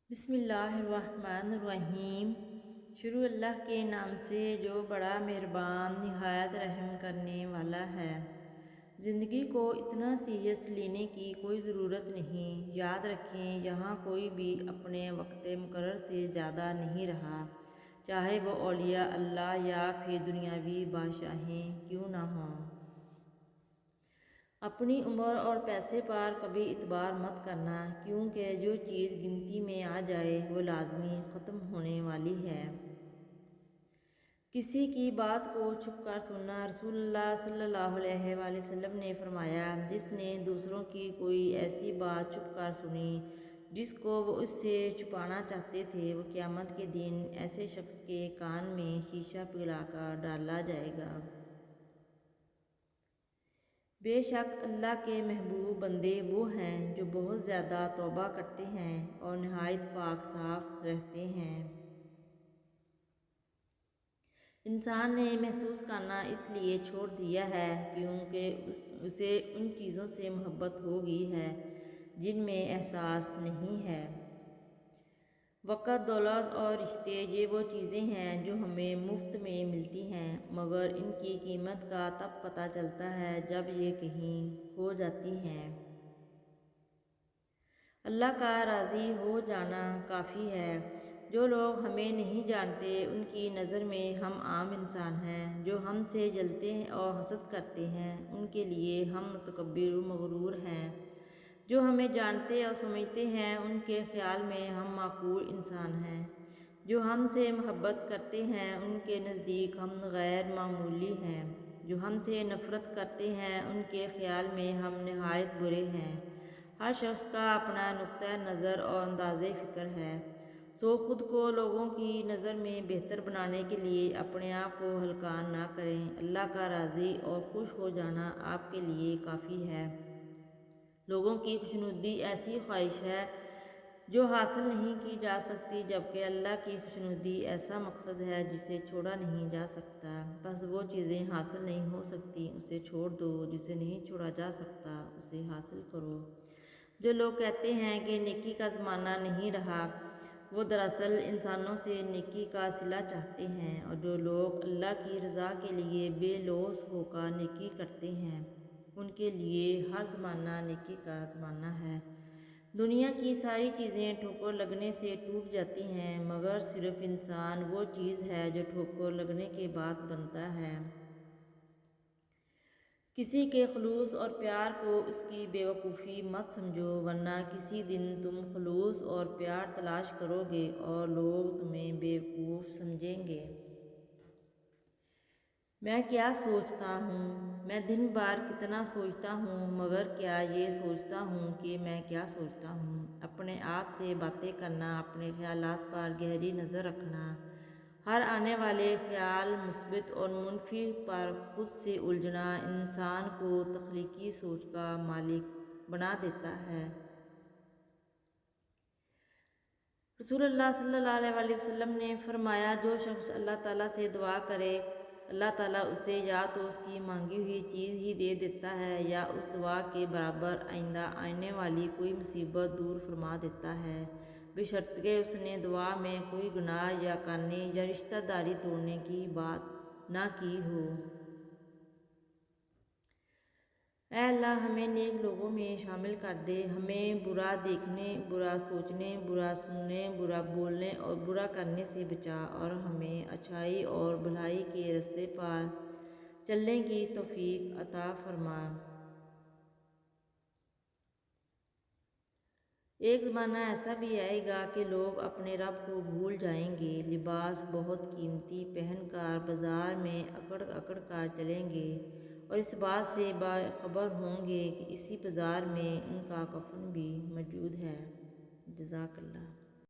بسم اللہ الرحمن الرحیم۔ شروع اللہ کے نام سے جو بڑا مہربان نہایت رحم کرنے والا ہے۔ زندگی کو اتنا سیریس لینے کی کوئی ضرورت نہیں۔ یاد رکھیں، یہاں کوئی بھی اپنے وقت مقرر سے زیادہ نہیں رہا، چاہے وہ اولیاء اللہ یا پھر دنیاوی بادشاہیں کیوں نہ ہوں۔ اپنی عمر اور پیسے پر کبھی اعتبار مت کرنا، کیونکہ جو چیز گنتی میں آ جائے وہ لازمی ختم ہونے والی ہے۔ کسی کی بات کو چھپ کر سننا۔ رسول اللہ صلی اللہ علیہ وآلہ وسلم نے فرمایا، جس نے دوسروں کی کوئی ایسی بات چھپ کر سنی جس کو وہ اس سے چھپانا چاہتے تھے، وہ قیامت کے دن ایسے شخص کے کان میں شیشہ پگھلا کر ڈالا جائے گا۔ بے شک اللہ کے محبوب بندے وہ ہیں جو بہت زیادہ توبہ کرتے ہیں اور نہایت پاک صاف رہتے ہیں۔ انسان نے محسوس کرنا اس لیے چھوڑ دیا ہے کیونکہ اسے ان چیزوں سے محبت ہو گئی ہے جن میں احساس نہیں ہے۔ وقت، دولت اور رشتے یہ وہ چیزیں ہیں جو ہمیں مفت میں ملتی ہیں، مگر ان کی قیمت کا تب پتہ چلتا ہے جب یہ کہیں کھو جاتی ہیں۔ اللہ کا راضی ہو جانا کافی ہے۔ جو لوگ ہمیں نہیں جانتے ان کی نظر میں ہم عام انسان ہیں۔ جو ہم سے جلتے اور حسد کرتے ہیں ان کے لیے ہم متکبر و مغرور ہیں۔ جو ہمیں جانتے اور سمجھتے ہیں ان کے خیال میں ہم معقول انسان ہیں۔ جو ہم سے محبت کرتے ہیں ان کے نزدیک ہم غیر معمولی ہیں۔ جو ہم سے نفرت کرتے ہیں ان کے خیال میں ہم نہایت برے ہیں۔ ہر شخص کا اپنا نقطہ نظر اور انداز فکر ہے، سو خود کو لوگوں کی نظر میں بہتر بنانے کے لیے اپنے آپ کو ہلکان نہ کریں۔ اللہ کا راضی اور خوش ہو جانا آپ کے لیے کافی ہے۔ لوگوں کی خوشنودی ایسی خواہش ہے جو حاصل نہیں کی جا سکتی، جبکہ اللہ کی خوشنودی ایسا مقصد ہے جسے چھوڑا نہیں جا سکتا۔ بس وہ چیزیں حاصل نہیں ہو سکتی اسے چھوڑ دو، جسے نہیں چھوڑا جا سکتا اسے حاصل کرو۔ جو لوگ کہتے ہیں کہ نیکی کا زمانہ نہیں رہا، وہ دراصل انسانوں سے نیکی کا صلہ چاہتے ہیں، اور جو لوگ اللہ کی رضا کے لیے بے لوث ہو کر نیکی کرتے ہیں ان کے لیے ہر زمانہ نیکی کا زمانہ ہے۔ دنیا کی ساری چیزیں ٹھوکر لگنے سے ٹوٹ جاتی ہیں، مگر صرف انسان وہ چیز ہے جو ٹھوکر لگنے کے بعد بنتا ہے۔ کسی کے خلوص اور پیار کو اس کی بے وقوفی مت سمجھو، ورنہ کسی دن تم خلوص اور پیار تلاش کرو گے اور لوگ تمہیں بے وقوف سمجھیں گے۔ میں کیا سوچتا ہوں، میں دن بھر کتنا سوچتا ہوں، مگر کیا یہ سوچتا ہوں کہ میں کیا سوچتا ہوں۔ اپنے آپ سے باتیں کرنا، اپنے خیالات پر گہری نظر رکھنا، ہر آنے والے خیال مثبت اور منفی پر خود سے الجھنا انسان کو تخلیقی سوچ کا مالک بنا دیتا ہے۔ رسول اللہ صلی اللہ علیہ وسلم نے فرمایا، جو شخص اللہ تعالیٰ سے دعا کرے اللہ تعالیٰ اسے یا تو اس کی مانگی ہوئی چیز ہی دے دیتا ہے یا اس دعا کے برابر آئندہ آنے والی کوئی مصیبت دور فرما دیتا ہے، بشرطیکہ اس نے دعا میں کوئی گناہ یا کاننے یا رشتہ داری توڑنے کی بات نہ کی ہو۔ اے اللہ، ہمیں نیک لوگوں میں شامل کر دے۔ ہمیں برا دیکھنے، برا سوچنے، برا سننے، برا بولنے اور برا کرنے سے بچا، اور ہمیں اچھائی اور بھلائی کے راستے پر چلنے کی توفیق عطا فرما۔ ایک زمانہ ایسا بھی آئے گا کہ لوگ اپنے رب کو بھول جائیں گے، لباس بہت قیمتی پہن کر بازار میں اکڑ اکڑ کر چلیں گے، اور اس بات سے باخبر ہوں گے کہ اسی بازار میں ان کا کفن بھی موجود ہے۔ جزاک اللہ۔